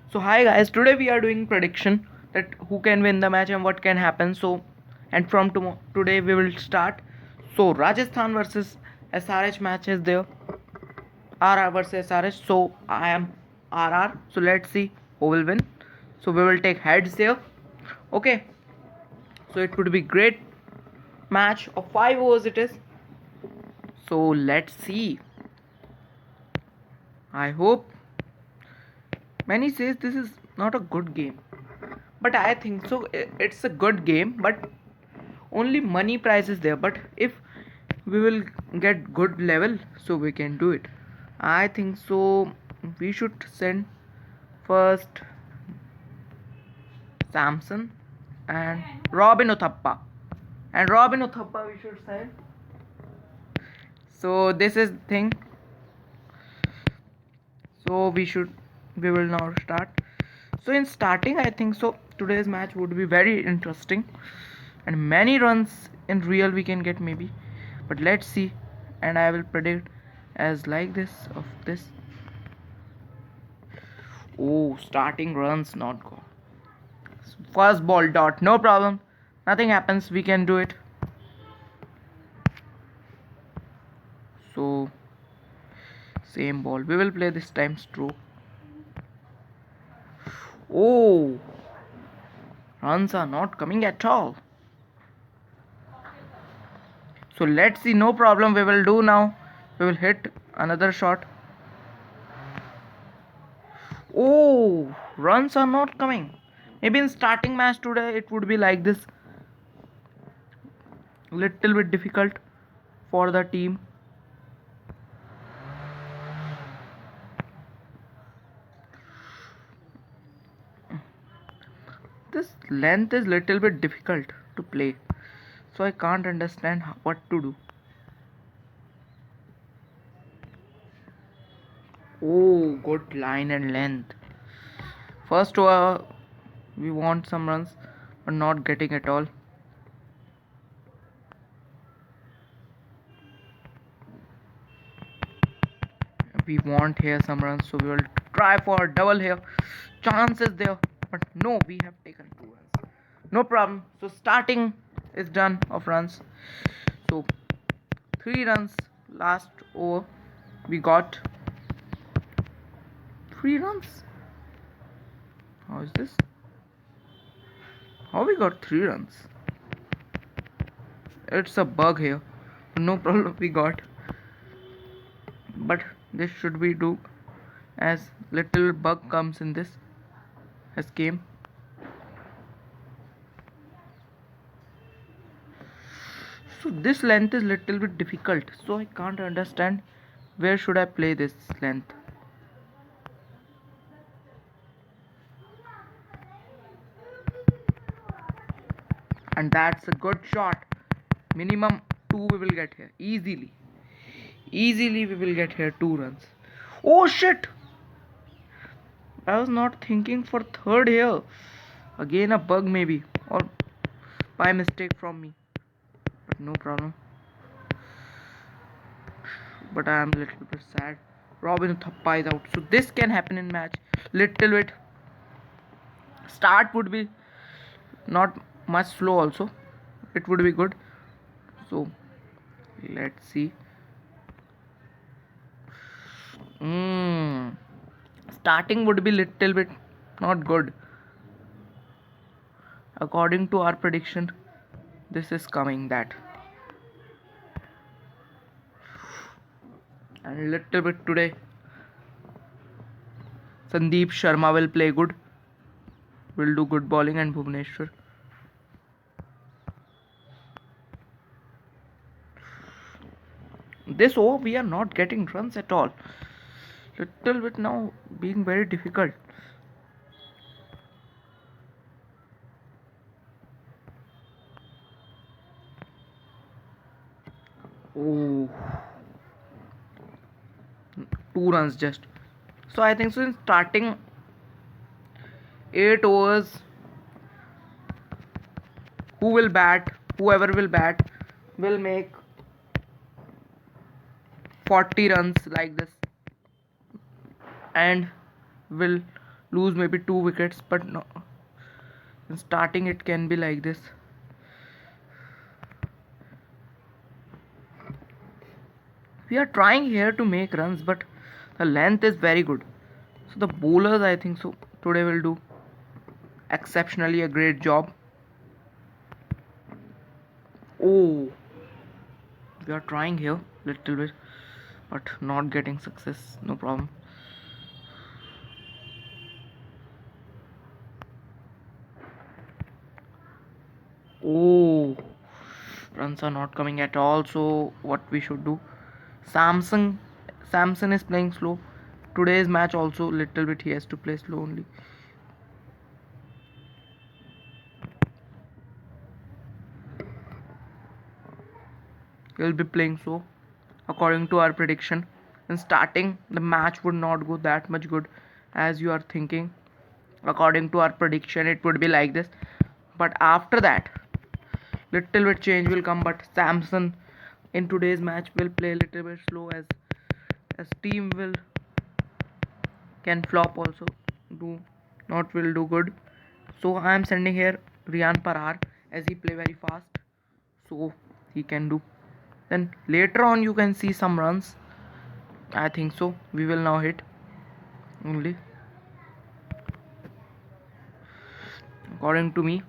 So hi guys, today we are doing prediction that who can win the match and what can happen. And from today we will start. So Rajasthan versus SRH match is there. RR versus SRH. So I am RR. So let's see who will win. So we will take heads there. Okay. So it would be great match of 5 overs it is. So let's see. I hope many says this is not a good game, but I think so. It's a good game, but only money price is there. But if we will get good level, so we can do it. I think so. We should send first Samson and Robin Uthappa, and Robin Uthappa we should send. So this is thing. So we will now start. So in starting, I think so today's match would be very interesting and many runs in real we can get maybe, but let's see. And I will predict as like this of this. Oh, starting runs not go. First ball dot, no problem, nothing happens, we can do it. So same ball we will play this time, stroke. Oh, runs are not coming at all. So let's see, no problem, we will do now. We will hit another shot. Oh, runs are not coming. Maybe in starting match today it would be like this. Little bit difficult for the team. This length is little bit difficult to play. So I can't understand what to do. Oh, good line and length. First over, we want some runs, but not getting at all. We want here some runs, so we will try for a double here. Chance is there, but no, we have taken 2 runs. No problem. So starting is done of runs. So 3 runs last over. We got 3 runs. How is this? How we got 3 runs? It's a bug here. No problem, we got. But this should be do as little bug comes in this as game. So this length is little bit difficult. So I can't understand where should I play this length. And that's a good shot. Minimum 2 we will get here easily. Easily we will get here 2 runs. Oh shit! I was not thinking for third here. Again a bug maybe, or by mistake from me. But no problem. But I am a little bit sad. Robin Thappa is out. So this can happen in match. Little bit. Start would be not much slow also. It would be good. So let's see. Starting would be little bit not good. According to our prediction, this is coming that. And little bit today, Sandeep Sharma will play good. Will do good bowling, and Bhuvneshwar. This over we are not getting runs at all. Little bit now being very difficult. Oh, 2 runs just. So I think so in starting 8 overs, who will bat, whoever will bat, will make 40 runs like this, and will lose maybe 2 wickets, but no, in starting it can be like this. We are trying here to make runs, but the length is very good. So the bowlers, I think so, today will do exceptionally a great job. Oh, we are trying here little bit, but not getting success. No problem. Oh, runs are not coming at all. So what we should do? Samson is playing slow. Today's match also little bit he has to play slow only. He'll be playing slow according to our prediction. In starting, the match would not go that much good as you are thinking. According to our prediction, it would be like this. But after that, little bit change will come. But Samson in today's match will play a little bit slow as team will can flop also, do not will do good. So I am sending here Riyan Parar as he play very fast, so he can do. Then later on you can see some runs. I think so. We will now hit only. According to me,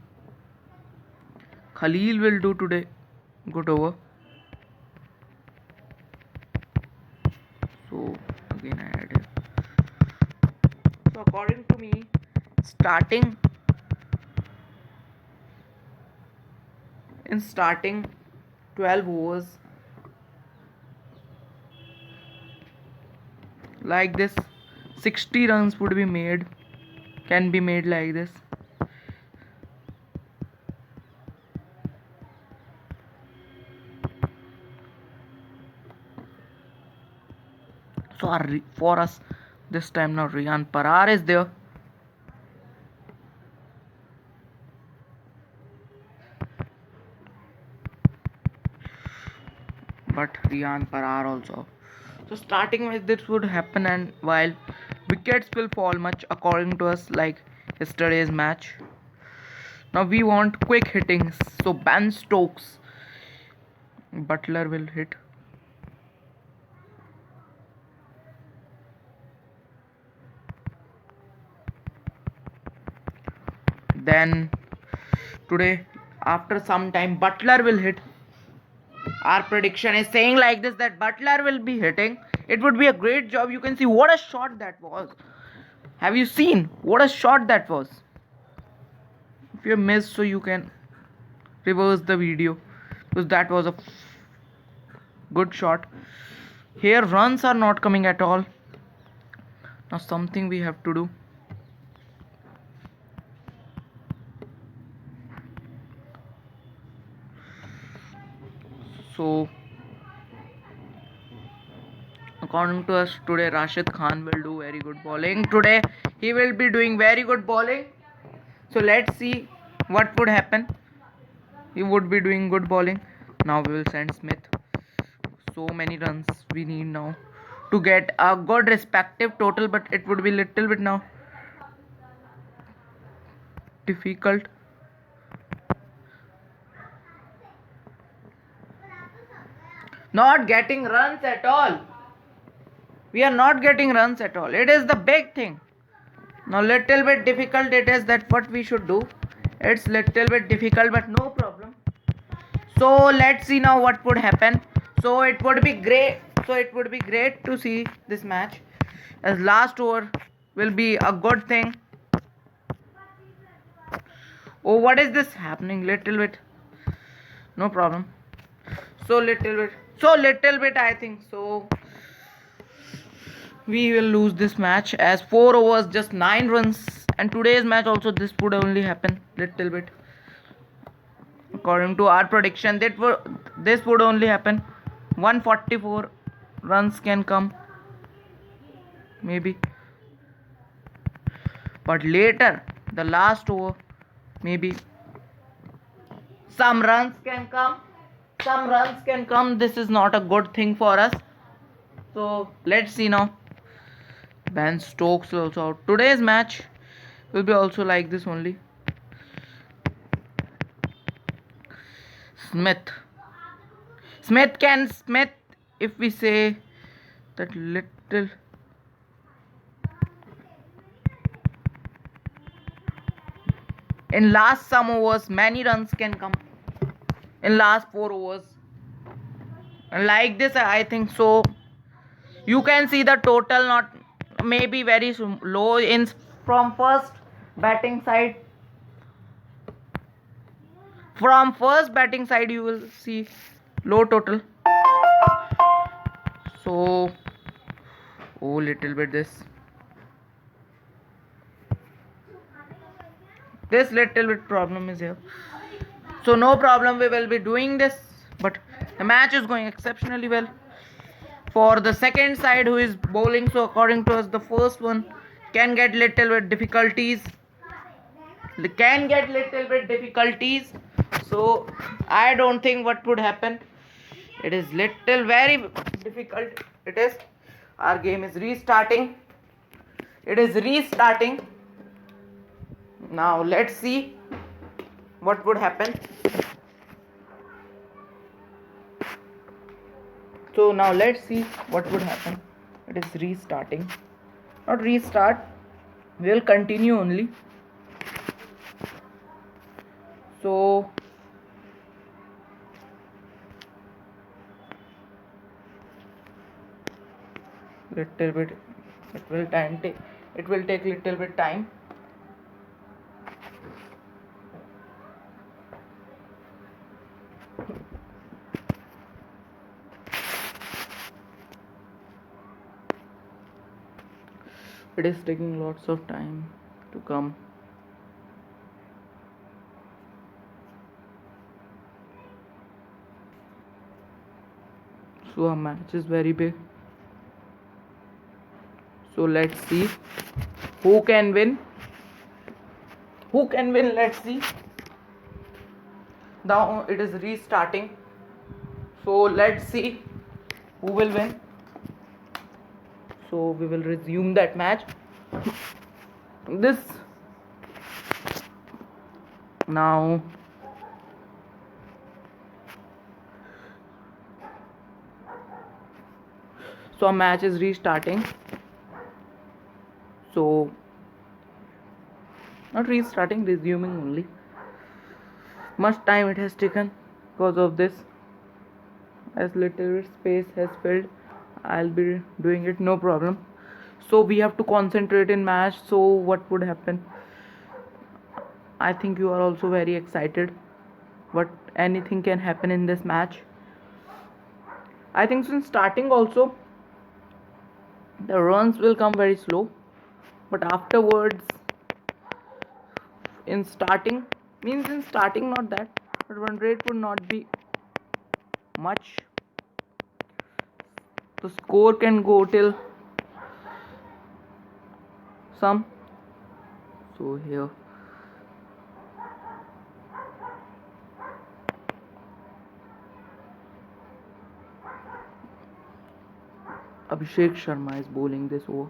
Khalil will do today good over. So again I add it. So according to me, starting 12 overs like this, 60 runs would be made, can be made like this. So for us this time now Riyan Parar is there. But Riyan Parar also. So starting with this would happen, and while wickets will fall much according to us like yesterday's match. Now we want quick hittings. So Ben Stokes, Butler will hit. Then today after some time Butler will hit. Our prediction is saying like this that Butler will be hitting. It would be a great job. You can see what a shot that was. Have you seen what a shot that was? If you missed, so you can reverse the video because that was a good shot. Here runs are not coming at all. Now something we have to do. So according to us today Rashid Khan will do very good bowling. Today he will be doing very good bowling. So let's see what would happen. He would be doing good bowling. Now we will send Smith. So many runs we need now to get a good respective total, but it would be little bit now difficult. Not getting runs at all. We are not getting runs at all. It is the big thing. Now little bit difficult it is, that what we should do. It's little bit difficult, but no problem. So let's see now what would happen. So it would be great. So it would be great to see this match, as last over will be a good thing. Oh, what is this happening? Little bit. No problem. So little bit I think so. We will lose this match as 4 overs, just 9 runs. And today's match also this would only happen little bit. According to our prediction, this would only happen. 144 runs can come. Maybe. But later, the last over, maybe some runs can come. Some runs can come. This is not a good thing for us. So let's see now. Ben Stokes also out. Today's match will be also like this only. Smith. Smith, if we say that little. In last some overs, many runs can come. In last 4 overs. And like this, I think so. You can see the total not maybe very low in from first batting side. From first batting side, you will see low total. So, little bit this little bit problem is here. So no problem, we will be doing this. But the match is going exceptionally well. For the second side who is bowling, so according to us, the first one can get little bit difficulties. So I don't think what would happen. It is little very difficult. It is. Our game is restarting. It is restarting. Now let's see what would happen. So now let's see what would happen. It is restarting. Not restart. We will continue only. So little bit it will take little bit time. It is taking lots of time to come. So our match is very big. So let's see who can win. Let's see. Now it is restarting. So let's see who will win. So we will resume that match. This now so our match is restarting. So not restarting, resuming only. Much time it has taken because of this. As little space has filled, I'll be doing it, no problem. So we have to concentrate in match. So what would happen? I think you are also very excited. What anything can happen in this match. I think since starting also the runs will come very slow, but afterwards in starting not that, but run rate would not be much. The score can go till some. So here Abhishek Sharma is bowling this over.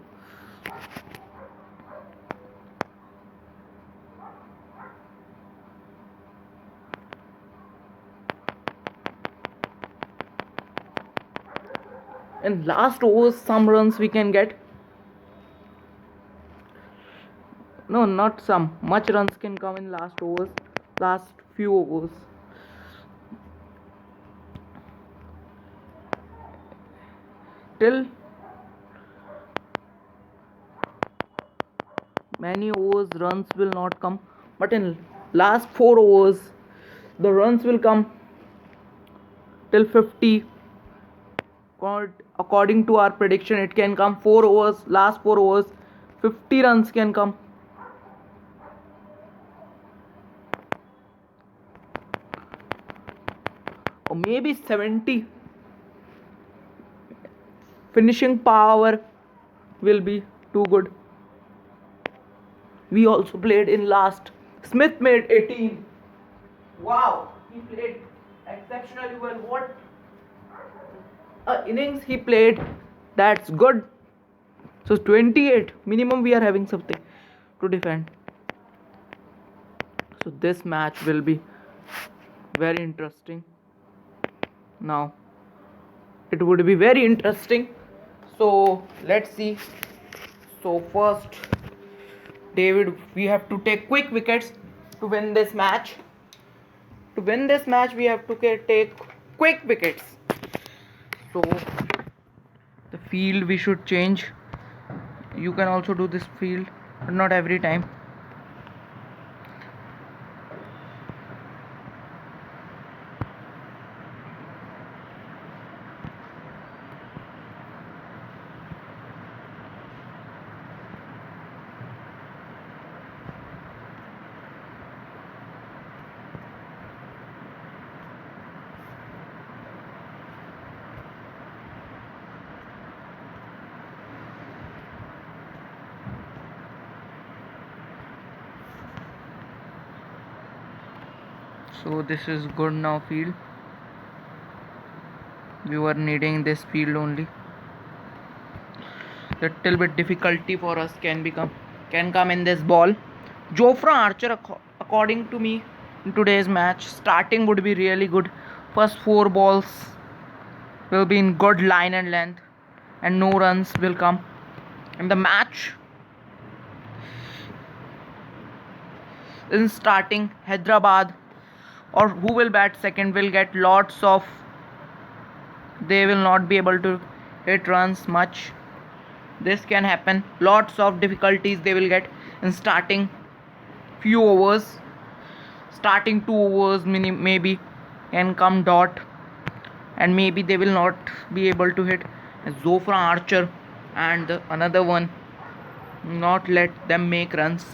In last overs, some runs we can get. No, not some. Much runs can come in last overs. Last few overs. Till many overs runs will not come, but in last 4 overs the runs will come till 50. According to our prediction, it can come 4 overs, last 4 overs 50 runs can come. Or maybe 70. Finishing power will be too good. We also played in last. Smith made 18. Wow, he played exceptionally well. What innings he played. That's good. So 28 minimum we are having something to defend. So this match will be very interesting. Now it would be very interesting. So let's see. So first, David, we have to take quick wickets to win this match. To win this match, we have to take quick wickets. So the field we should change. You can also do this field, but not every time. So this is good now field. We were needing this field only. Little bit difficulty for us can come in this ball. Jofra Archer, according to me, in today's match, starting would be really good. First 4 balls will be in good line and length, and no runs will come in the match. In starting, Hyderabad or who will bat second will get lots of. They will not be able to hit runs much. This can happen. Lots of difficulties they will get in starting few overs. Starting 2 overs maybe can come dot, and maybe they will not be able to hit. Jofra Archer and another one, not let them make runs.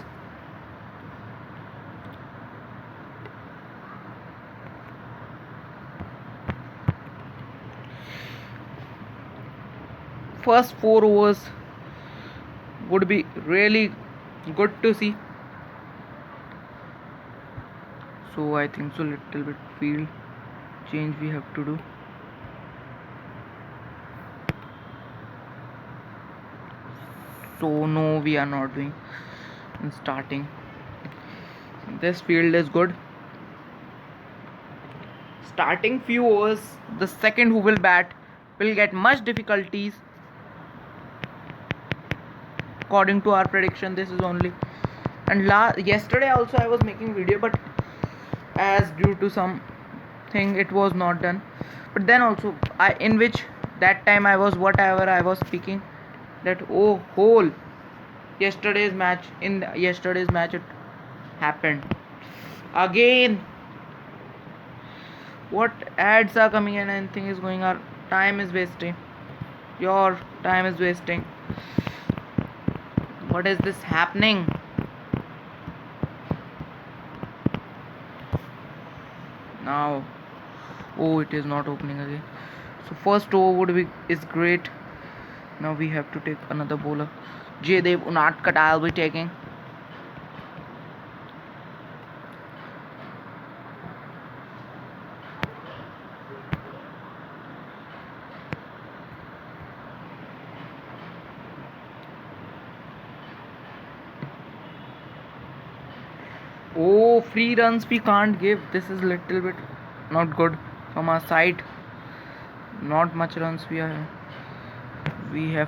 First 4 overs would be really good to see. So I think so little bit field change we have to do. So no, we are not doing in starting. This field is good. Starting few overs, the second who will bat will get much difficulties. According to our prediction, this is only. And yesterday also I was making video, but as due to something it was not done. But then also in which that time I was whatever I was speaking, that whole yesterday's match it happened again. What ads are coming and anything is going on. Time is wasting. Your time is wasting. What is this happening? Now, it is not opening again. So first over is great. Now we have to take another bowler. Jaydev Unadkat I'll be taking. Free runs we can't give. This is little bit not good from our side. Not much runs we have.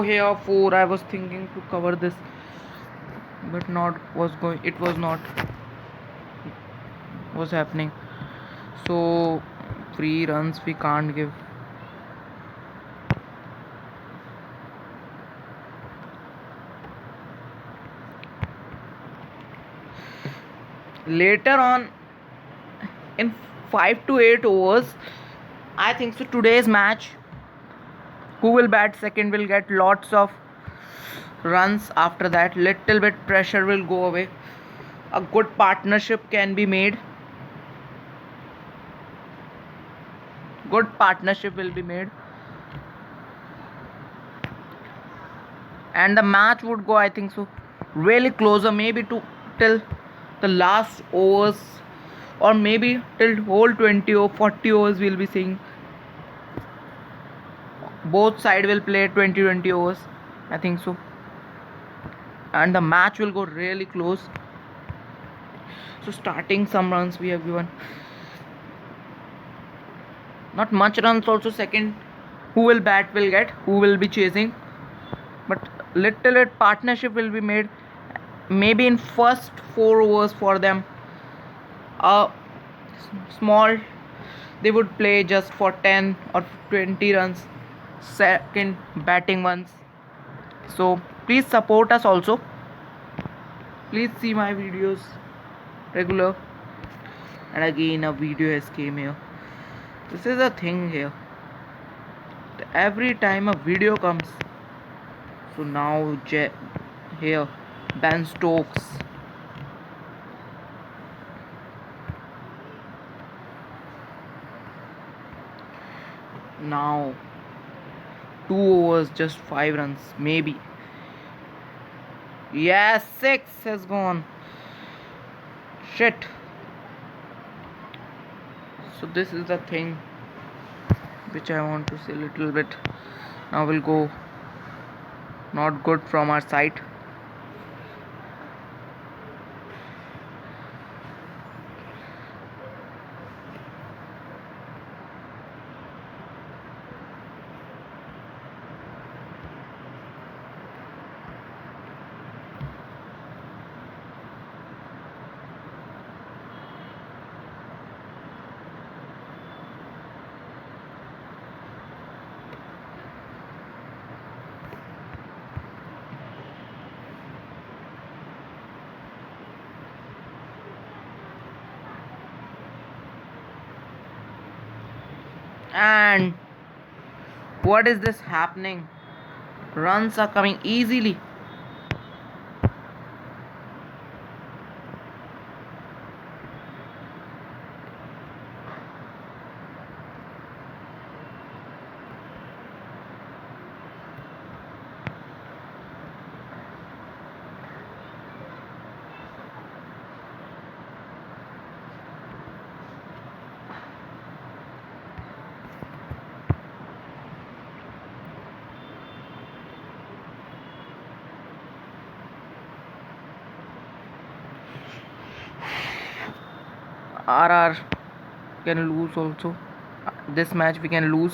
Here 4. I was thinking to cover this, but it was not was happening. So free runs we can't give. Later on, in 5 to 8 overs, I think so today's match, who will bat second will get lots of runs. After that, little bit pressure will go away. A good partnership can be made. Good partnership will be made, and the match would go, I think so, really closer, maybe to till the last overs, or maybe till whole 20 or 40 overs we'll be seeing. Both side will play 20 overs, I think so, and the match will go really close. So starting some runs we have given, not much runs also. Second, who will bat will get, who will be chasing, but little bit partnership will be made. Maybe in first 4 overs for them, small, they would play just for 10 or 20 runs, second batting ones. So please support us also, please see my videos regular. And again a video has came here. This is a thing here, every time a video comes. So now here Ben Stokes. Now 2 overs, just 5 runs maybe. Yes, 6 has gone. Shit. So this is the thing which I want to say little bit. Now we'll go not good from our side. And what is this happening? Runs are coming easily. RR can lose also. This match we can lose.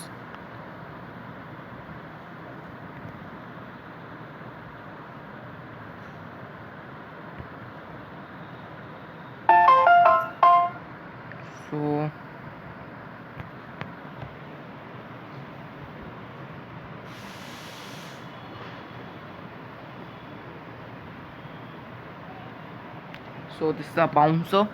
So this is a bouncer.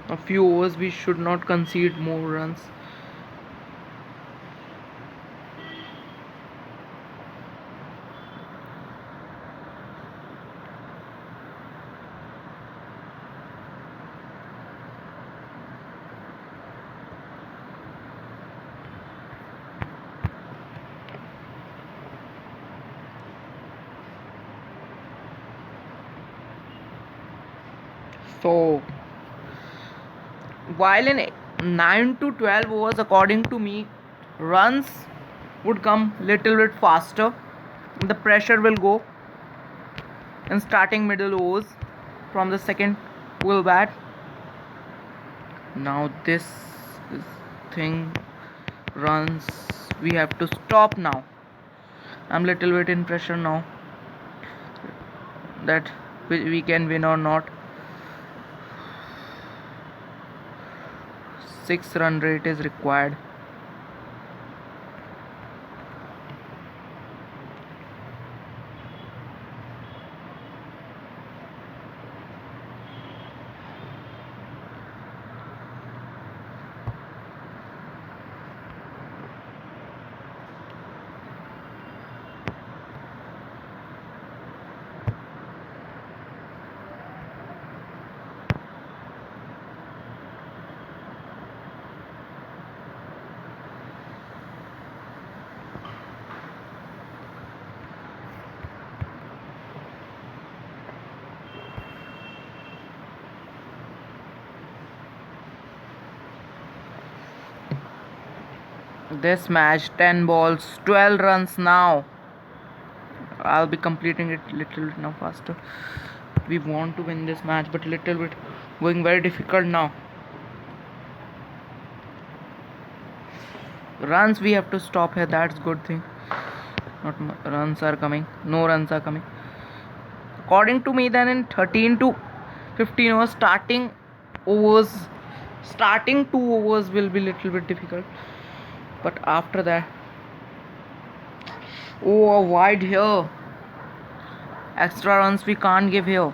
A few overs we should not concede more runs. So while in 9 to 12 overs, according to me, runs would come little bit faster. The pressure will go in starting middle overs from the second who will bat. Now this thing, runs, we have to stop now. I'm little bit in pressure now that we can win or not. 6 run rate is required. This match 10 balls, 12 runs now. I'll be completing it little bit now faster. We want to win this match, but little bit going very difficult now. Runs we have to stop here. That's good thing. Not runs are coming. No runs are coming. According to me, then in 13 to 15 overs, starting 2 overs will be little bit difficult. But after that, oh, a wide here. Extra runs we can't give here.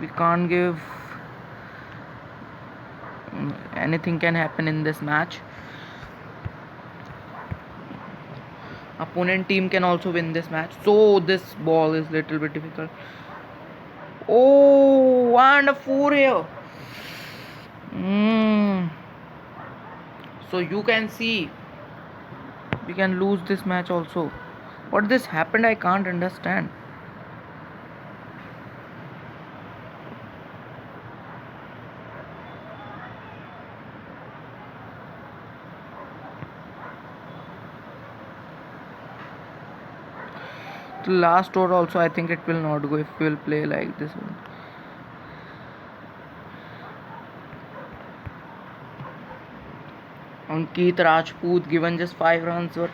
We can't give. Anything can happen in this match. Opponent team can also win this match. So this ball is little bit difficult. Oh, and a 4 here. So you can see we can lose this match also. What this happened, I can't understand. The last over also, I think it will not go if we will play like this one. Ankit Rajput given just 5 runs, but